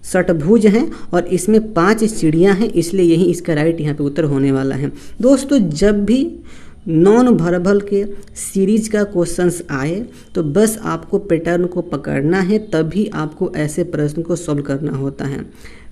[SPEAKER 1] षटभुज हैं और इसमें 5 चिड़ियाँ हैं, इसलिए यही इसका राइट यहाँ पे उत्तर होने वाला है। दोस्तों जब भी नॉन वर्बल के सीरीज का क्वेश्चंस आए तो बस आपको पैटर्न को पकड़ना है, तभी आपको ऐसे प्रश्न को सॉल्व करना होता है।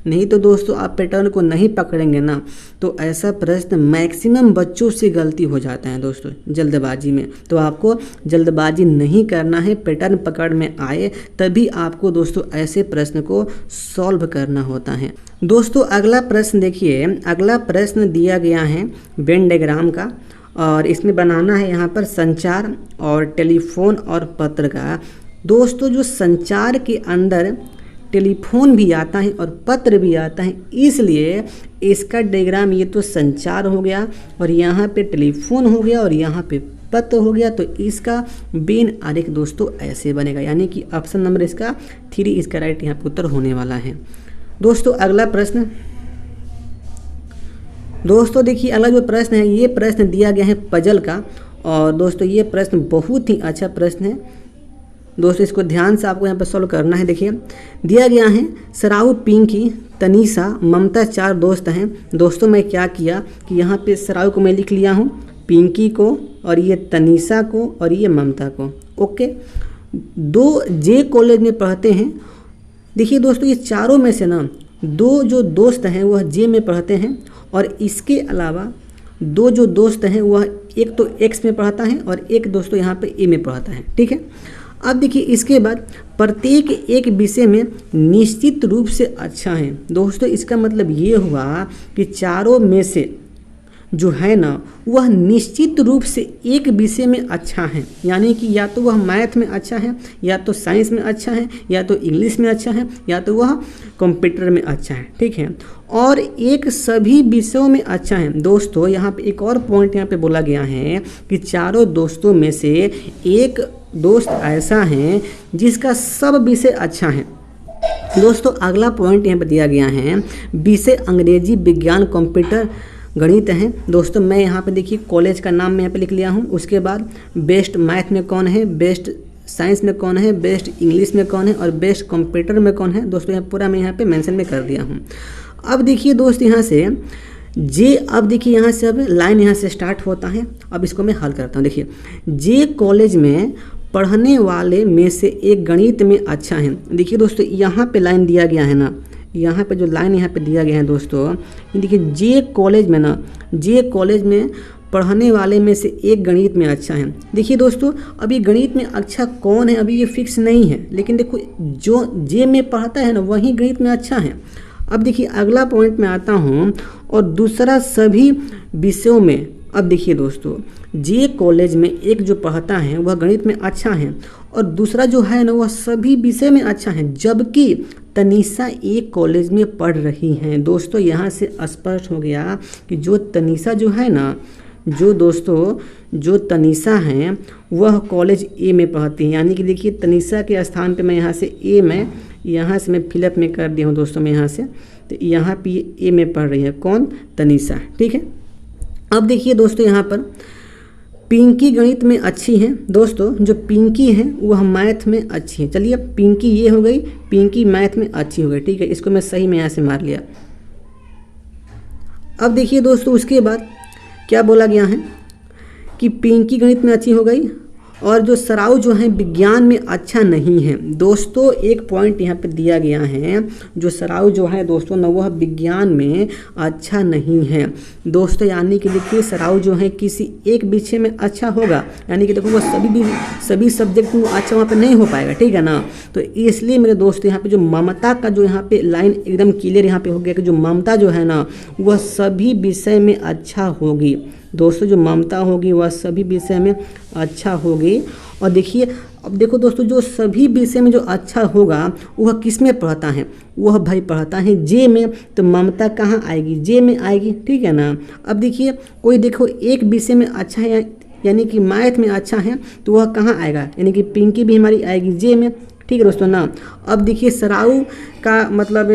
[SPEAKER 1] नहीं तो दोस्तों आप पैटर्न को नहीं पकड़ेंगे ना तो ऐसा प्रश्न मैक्सिमम बच्चों से गलती हो जाता है दोस्तों जल्दबाजी में। तो आपको जल्दबाजी नहीं करना है, पैटर्न पकड़ में आए तभी आपको दोस्तों ऐसे प्रश्न को सॉल्व करना होता है। दोस्तों अगला प्रश्न देखिए, अगला प्रश्न दिया गया है वेन डायग्राम का और इसमें बनाना है यहाँ पर संचार और टेलीफोन और पत्र का। दोस्तों जो संचार के अंदर टेलीफोन भी आता है और पत्र भी आता है, इसलिए इसका डायग्राम ये तो संचार हो गया और यहाँ पे टेलीफोन हो गया और यहाँ पे पत्र हो गया। तो इसका बेन आरेख दोस्तों ऐसे बनेगा यानी कि ऑप्शन नंबर इसका 3 इसका राइट यहाँ पे उत्तर होने वाला है। दोस्तों अगला प्रश्न, दोस्तों देखिए अगला जो प्रश्न है ये प्रश्न दिया गया है पजल का और दोस्तों ये प्रश्न बहुत ही अच्छा प्रश्न है दोस्तों, इसको ध्यान से आपको यहाँ पर सॉल्व करना है। देखिए दिया गया है सराउ, पिंकी, तनीषा, ममता 4 दोस्त हैं। दोस्तों मैं क्या किया कि यहाँ पे सराउ को मैं लिख लिया हूँ, पिंकी को और ये तनीषा को और ये ममता को। ओके 2 जे कॉलेज में पढ़ते हैं। देखिए दोस्तों ये चारों में से ना 2 जो दोस्त हैं वह जे में पढ़ते हैं और इसके अलावा 2 जो दोस्त हैं वह एक तो एक्स में पढ़ता है और एक दोस्तों यहाँ पे ए में पढ़ता है, ठीक है। अब देखिए इसके बाद प्रत्येक एक विषय में निश्चित रूप से अच्छा है। दोस्तों इसका मतलब ये हुआ कि चारों में से जो है ना वह निश्चित रूप से एक विषय में अच्छा है, यानी कि या तो वह मैथ में अच्छा है, या तो साइंस में अच्छा है, या तो इंग्लिश में अच्छा है, या तो वह कंप्यूटर में अच्छा है, ठीक है। और एक सभी विषयों में अच्छा है। दोस्तों यहाँ पे एक और पॉइंट यहाँ पे बोला गया है कि चारों दोस्तों में से एक दोस्त ऐसा है जिसका सब विषय अच्छा है। दोस्तों अगला पॉइंट यहाँ पे दिया गया है विषय अंग्रेजी, विज्ञान, कंप्यूटर, गणित हैं। दोस्तों मैं यहाँ पे देखिए कॉलेज का नाम मैं यहाँ पे लिख लिया हूँ। उसके बाद बेस्ट मैथ में कौन है, बेस्ट साइंस में कौन है, बेस्ट इंग्लिश में कौन है और बेस्ट कंप्यूटर में कौन है। दोस्तों यहाँ पूरा मैं यहाँ पे मेंशन में कर दिया हूँ। अब देखिए दोस्त यहाँ से जे, अब देखिए यहाँ से अब लाइन यहाँ से स्टार्ट होता है। अब इसको मैं हल करता हूँ। देखिए जे कॉलेज में पढ़ने वाले में से एक गणित में अच्छा है। देखिए दोस्तों यहाँ पे लाइन दिया गया है ना, यहाँ पे जो लाइन यहाँ पे दिया गया है दोस्तों, देखिए जे कॉलेज में ना, जे कॉलेज में पढ़ने वाले में से एक गणित में अच्छा है। देखिए दोस्तों अभी गणित में अच्छा कौन है अभी ये फिक्स नहीं है, लेकिन देखो जो जे में पढ़ता है ना वही गणित में अच्छा है। अब देखिए अगला पॉइंट में आता हूँ और दूसरा सभी विषयों में अब देखिए दोस्तों, जे कॉलेज में एक जो पढ़ता है वह गणित में अच्छा है और दूसरा जो है ना वह सभी विषय में अच्छा है, जबकि तनीषा एक कॉलेज में पढ़ रही हैं। दोस्तों यहाँ से स्पष्ट हो गया कि जो तनीषा जो है ना, जो तनीषा हैं वह कॉलेज ए में पढ़ती हैं। यानी कि देखिए तनीषा के स्थान पे मैं यहाँ से यहाँ से मैं फिलअप में कर दिया हूँ दोस्तों, मैं यहाँ से, तो यहाँ पे ए में पढ़ रही है कौन, तनीषा। ठीक है, अब देखिए दोस्तों यहाँ पर पिंकी गणित में अच्छी हैं। दोस्तों जो पिंकी हैं वह मैथ में अच्छी हैं। चलिए पिंकी ये हो गई, पिंकी मैथ में अच्छी हो गई। ठीक है, इसको मैं सही में यहाँ से मार लिया। अब देखिए दोस्तों उसके बाद क्या बोला गया है कि पिंकी गणित में अच्छी हो गई और जो सराउ जो है विज्ञान में अच्छा नहीं है। दोस्तों एक पॉइंट यहाँ पे दिया गया है, जो सराउ जो है दोस्तों न वह विज्ञान में अच्छा नहीं है। दोस्तों यानी कि देखिए सराउ जो है किसी एक विषय में अच्छा होगा, यानी कि देखो वो सभी सब्जेक्ट में अच्छा वहाँ पे नहीं हो पाएगा। ठीक है ना, तो इसलिए मेरे दोस्त यहाँ पे जो ममता का जो यहाँ पे लाइन एकदम क्लियर यहाँ पे हो गया कि जो ममता जो है ना वह सभी विषय में अच्छा होगी। दोस्तों जो ममता होगी वह सभी विषय में अच्छा होगी। और देखिए अब देखो दोस्तों, जो सभी विषय में जो अच्छा होगा वह किस में पढ़ता है, वह भाई पढ़ता है जे में, तो ममता कहाँ आएगी, जे में आएगी। ठीक है ना, अब देखिए कोई देखो एक विषय में अच्छा है यानी कि मैथ में अच्छा है, तो वह कहाँ आएगा, यानी कि पिंकी भी हमारी आएगी जे में। ठीक है दोस्तों ना, अब देखिए सराउ का मतलब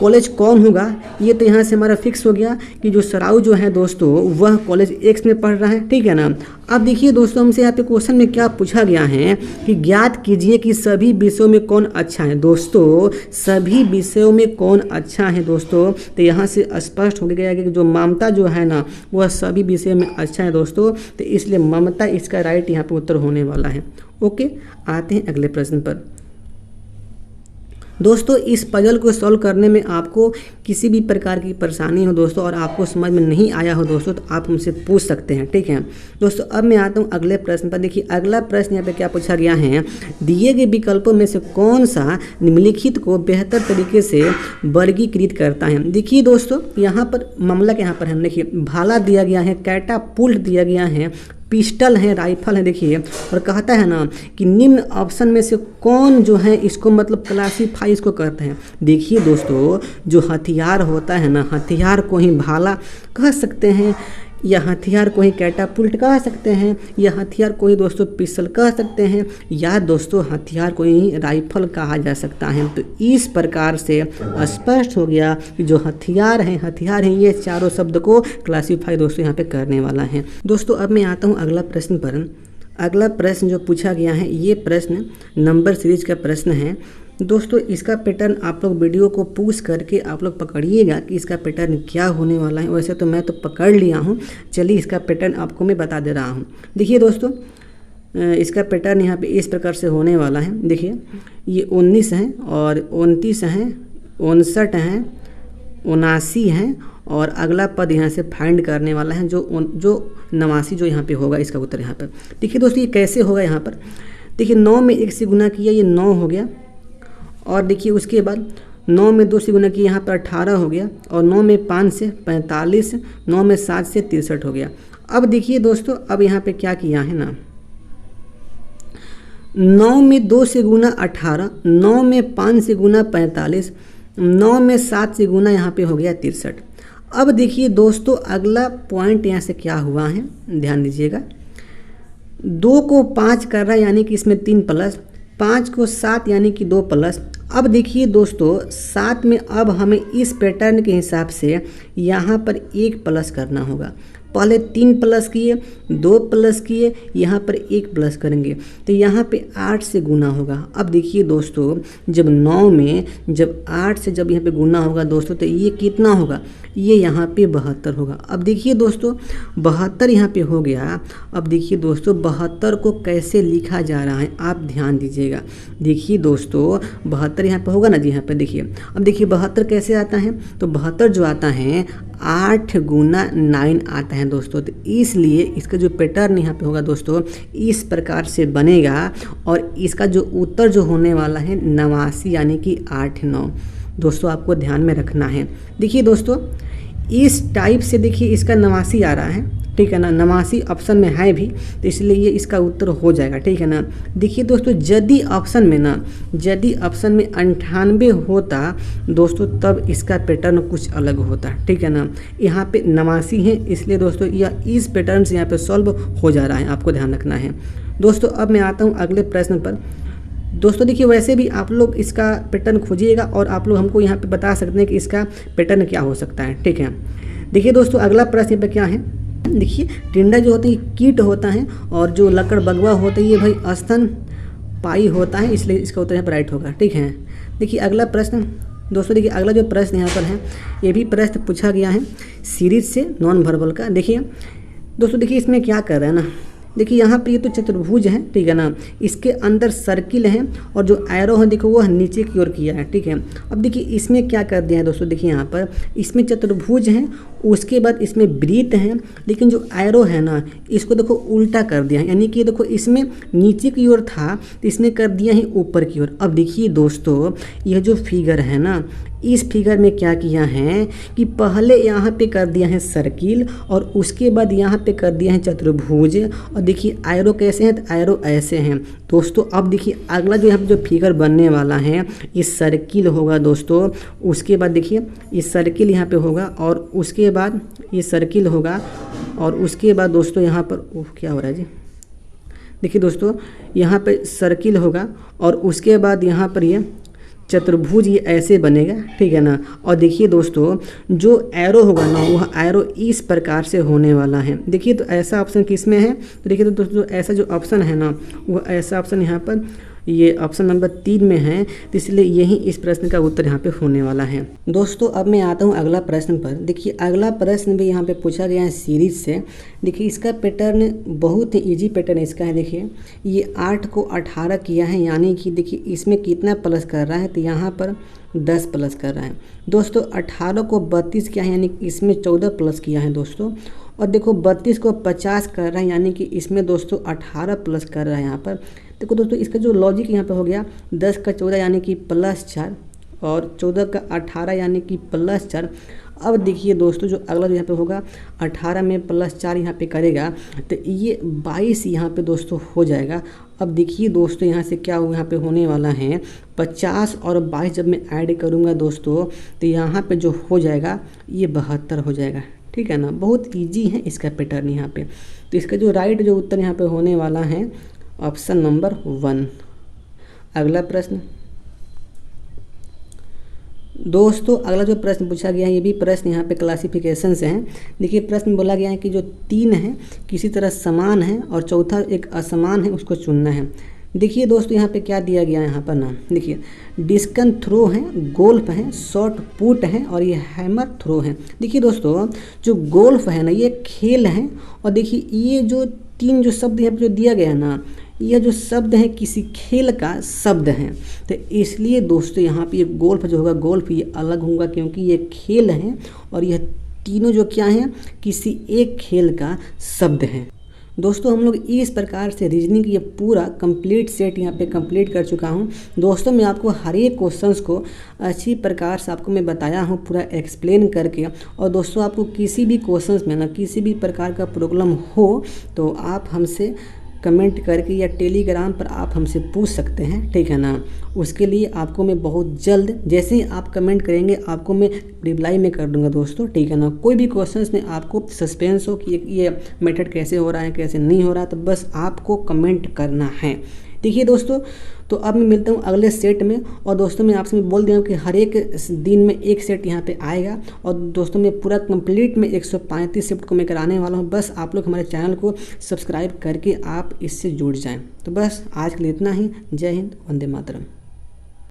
[SPEAKER 1] कॉलेज कौन होगा, ये तो यहाँ से हमारा फिक्स हो गया कि जो सराउ जो है दोस्तों वह कॉलेज एक्स में पढ़ रहा है। ठीक है ना, अब देखिए दोस्तों हमसे यहाँ पे क्वेश्चन में क्या पूछा गया है कि ज्ञात कीजिए कि सभी विषयों में कौन अच्छा है। दोस्तों सभी विषयों में कौन अच्छा है दोस्तों, तो यहाँ से स्पष्ट हो गया कि जो ममता जो है ना वह सभी विषयों में अच्छा है दोस्तों, तो इसलिए ममता इसका राइट यहाँ पे उत्तर होने वाला है। ओके, आते हैं अगले प्रश्न पर। दोस्तों इस पजल को सॉल्व करने में आपको किसी भी प्रकार की परेशानी हो दोस्तों और आपको समझ में नहीं आया हो दोस्तों, तो आप हमसे पूछ सकते हैं। ठीक है दोस्तों, अब मैं आता हूँ अगले प्रश्न पर। देखिए अगला प्रश्न यहाँ पे क्या पूछा गया है, दिए गए विकल्पों में से कौन सा निम्नलिखित को बेहतर तरीके से वर्गीकृत करता है। देखिए दोस्तों यहाँ पर मामला के यहाँ पर हम देखिए भाला दिया गया है, कैटापुल्ट दिया गया है, पिस्टल है, राइफल है। देखिए और कहता है ना कि निम्न ऑप्शन में से कौन जो है इसको मतलब क्लासीफाई इसको करते हैं। देखिए दोस्तों जो हथियार होता है ना, हथियार को ही भाला कह सकते हैं, या हथियार को ही कैटापुल्ट कह सकते हैं, या हथियार को ही दोस्तों पिस्टल कह सकते हैं, या दोस्तों हथियार को ही राइफल कहा जा सकता है। तो इस प्रकार से स्पष्ट हो गया कि जो हथियार हैं ये चारों शब्द को क्लासीफाई दोस्तों यहाँ पे करने वाला है। दोस्तों अब मैं आता हूँ अगला प्रश्न पर। अगला प्रश्न जो पूछा गया है ये प्रश्न नंबर सीरीज का प्रश्न है। दोस्तों इसका पैटर्न आप लोग वीडियो को पूछ करके आप लोग पकड़िएगा कि इसका पैटर्न क्या होने वाला है। वैसे तो मैं तो पकड़ लिया हूँ, चलिए इसका पैटर्न आपको मैं बता दे रहा हूँ। देखिए दोस्तों इसका पैटर्न यहाँ पे इस प्रकार से होने वाला है। देखिए ये 19 हैं और 29 हैं, 59 हैं, 79 हैं और अगला पद यहाँ से फाइंड करने वाला है जो 89 जो यहाँ पे होगा इसका उत्तर यहाँ पर। देखिए दोस्तों ये कैसे होगा यहाँ पर, देखिए 9 में 1 से गुना किया, ये 9 हो गया, और देखिए उसके बाद 9 में 2 से गुना किया, यहाँ पर 18 हो गया, और 9 में 5 से 45, 9 में 7 से 63 हो गया। अब देखिए दोस्तों अब यहाँ पे क्या किया है ना, 9 में 2 से गुना 18, 9 में 5 से गुना 45, 9 में 7 से गुना यहाँ पे हो गया 63। अब देखिए दोस्तों अगला पॉइंट यहाँ से क्या हुआ है, ध्यान दीजिएगा। 2 को 5 कर रहा है यानी कि इसमें 3 प्लस, 5 को 7 यानी कि 2 प्लस। अब देखिए दोस्तों 7 में अब हमें इस पैटर्न के हिसाब से यहाँ पर 1 प्लस करना होगा। पहले 3 प्लस किए, 2 प्लस किए, यहाँ पर 1 प्लस करेंगे तो यहाँ पे 8 से गुना होगा। अब देखिए दोस्तों जब 9 में जब 8 से जब यहाँ पे गुना होगा दोस्तों तो ये कितना होगा, ये यहाँ पे 72 होगा। अब देखिए दोस्तों 72 यहाँ पे हो गया। अब देखिए दोस्तों 72 को कैसे लिखा जा रहा है आप ध्यान दीजिएगा। देखिए दोस्तों 72 यहाँ पे होगा ना जी, यहाँ पे देखिए। अब देखिए 72 कैसे आता है, तो 72 जो आता है 8 गुना 9 आता है दोस्तों। तो इसलिए इसका जो पैटर्न यहाँ पे होगा दोस्तों इस प्रकार से बनेगा, और इसका जो उत्तर जो होने वाला है 89 यानी कि 8 9 दोस्तों आपको ध्यान में रखना है। देखिए दोस्तों इस टाइप से देखिए इसका 89 आ रहा है, ठीक है ना, 89 ऑप्शन में है भी, तो इसलिए ये इसका उत्तर हो जाएगा, ठीक है ना। देखिए दोस्तों, यदि ऑप्शन में 98 होता दोस्तों, तब इसका पैटर्न कुछ अलग होता, ठीक है ना। यहाँ पे 89 है, इसलिए दोस्तों यह इस पैटर्न से यहाँ पे सॉल्व हो जा रहा है, आपको ध्यान रखना है दोस्तों। अब मैं आता हूँ अगले प्रश्न पर। दोस्तों देखिए, वैसे भी आप लोग इसका पैटर्न खोजिएगा और आप लोग हमको यहाँ पे बता सकते हैं कि इसका पैटर्न क्या हो सकता है, ठीक है। देखिए दोस्तों, अगला प्रश्न यहाँ पे क्या है, देखिए टिंडा जो होता है कीट होता है और जो लकड़ बगवा होता है ये भाई स्तन पाई होता है, इसलिए इसका उत्तर यहाँ पर राइट होगा, ठीक है। देखिए अगला प्रश्न दोस्तों, देखिए अगला जो प्रश्न यहाँ पर है, ये भी प्रश्न पूछा गया है सीरीज से नॉन वर्बल का। देखिए दोस्तों, देखिए इसमें क्या कर रहे हैं ना, देखिए यहाँ पे ये तो चतुर्भुज है, ठीक है ना, इसके अंदर सर्किल है और जो एरो है देखो वो नीचे की ओर किया है, ठीक है। अब देखिए इसमें क्या कर दिया है दोस्तों, देखिए यहाँ पर इसमें चतुर्भुज है, उसके बाद इसमें वृत्त है, लेकिन जो एरो है ना इसको देखो उल्टा कर दिया है, यानी कि देखो इसमें नीचे की ओर था तो इसने कर दिया है ऊपर की ओर। अब देखिए दोस्तों, यह जो फिगर है ना, इस फिगर में क्या किया है कि पहले यहाँ पे कर दिया है सर्किल और उसके बाद यहाँ पे कर दिया है चतुर्भुज, और देखिए एरो कैसे हैं, तो एरो ऐसे हैं दोस्तों। अब देखिए अगला जो यहाँ पे जो फिगर बनने वाला है ये सर्किल होगा दोस्तों, उसके बाद देखिए ये सर्किल यहाँ पे होगा और उसके बाद ये सर्किल होगा और उसके बाद दोस्तों यहाँ पर क्या हो रहा है जी, देखिए दोस्तों यहाँ पे सर्किल होगा और उसके बाद यहाँ पर ये चतुर्भुज ये ऐसे बनेगा, ठीक है ना। और देखिए दोस्तों, जो एरो होगा ना वह एरो इस प्रकार से होने वाला है। देखिए तो ऐसा ऑप्शन किस में है, तो देखिए तो दोस्तों ऐसा जो ऑप्शन है ना वह ऐसा ऑप्शन यहाँ पर ये ऑप्शन नंबर 3 में है, तो इसलिए यही इस प्रश्न का उत्तर यहाँ पे होने वाला है दोस्तों। अब मैं आता हूँ अगला प्रश्न पर। देखिए अगला प्रश्न भी यहाँ पे पूछा गया है सीरीज से। देखिए इसका पैटर्न बहुत ही ईजी पैटर्न इसका है। देखिए ये 8 को 18 किया है, यानी कि देखिए इसमें कितना प्लस कर रहा है, तो यहाँ पर 10 प्लस कर रहा है दोस्तों। 18 को 32 किया है, यानी इसमें 14 प्लस किया है दोस्तों। और देखो 32 को 50 कर रहा है, यानी कि इसमें दोस्तों 18 प्लस कर रहा है यहाँ पर। देखो दोस्तों इसका जो लॉजिक यहाँ पे हो गया, 10 का 14 यानी कि +4 और 14 का 18 यानी कि +4। अब देखिए दोस्तों जो अगला जो यहाँ पे होगा 18 में +4 यहाँ पे करेगा तो ये 22 यहाँ पे दोस्तों हो जाएगा। अब देखिए दोस्तों यहाँ से क्या यहाँ पे होने वाला है, 50 और 22 जब मैं ऐड करूँगा दोस्तों तो यहाँ पे जो हो जाएगा ये 72 हो जाएगा, ठीक है ना। बहुत ईजी है इसका पैटर्न यहाँ पे। तो इसका जो राइट जो उत्तर यहाँ पे होने वाला है ऑप्शन नंबर 1। अगला प्रश्न दोस्तों, अगला जो प्रश्न पूछा गया है ये भी प्रश्न यहाँ पे क्लासिफिकेशन से है। देखिए प्रश्न बोला गया है कि जो 3 है किसी तरह समान है और चौथा एक असमान है, उसको चुनना है। देखिए दोस्तों यहाँ पे क्या दिया गया है यहाँ पर ना, देखिए डिस्कन थ्रो है, गोल्फ है, शॉट पुट है और ये हैमर थ्रो है। देखिए दोस्तों जो गोल्फ है ना ये खेल है, और देखिए ये जो 3 जो शब्द यहाँ पे जो दिया गया है ना यह जो शब्द है किसी खेल का शब्द है, तो इसलिए दोस्तों यहाँ पे ये गोल्फ जो होगा गोल्फ ये अलग होगा, क्योंकि ये खेल है और यह तीनों जो क्या हैं किसी एक खेल का शब्द है। दोस्तों हम लोग इस प्रकार से रीजनिंग ये पूरा कंप्लीट सेट यहाँ पे कंप्लीट कर चुका हूँ दोस्तों। मैं आपको हर एक क्वेश्चंस को अच्छी प्रकार से आपको मैं बताया हूँ पूरा एक्सप्लेन करके। और दोस्तों आपको किसी भी क्वेश्चंस में ना किसी भी प्रकार का प्रॉब्लम हो तो आप हमसे कमेंट करके या टेलीग्राम पर आप हमसे पूछ सकते हैं, ठीक है ना। उसके लिए आपको मैं बहुत जल्द जैसे ही आप कमेंट करेंगे आपको मैं रिप्लाई में कर दूंगा दोस्तों, ठीक है ना। कोई भी क्वेश्चंस में आपको सस्पेंस हो कि ये मेथड कैसे हो रहा है कैसे नहीं हो रहा है, तो बस आपको कमेंट करना है। देखिए दोस्तों तो अब मैं मिलता हूँ अगले सेट में। और दोस्तों मैं आपसे बोल दिया हूँ कि हर एक दिन में एक सेट यहाँ पे आएगा। और दोस्तों मैं पूरा कंप्लीट में 135 सेट को मैं कराने वाला हूँ। बस आप लोग हमारे चैनल को सब्सक्राइब करके आप इससे जुड़ जाएं। तो बस आज के लिए इतना ही। जय हिंद, वंदे मातरम।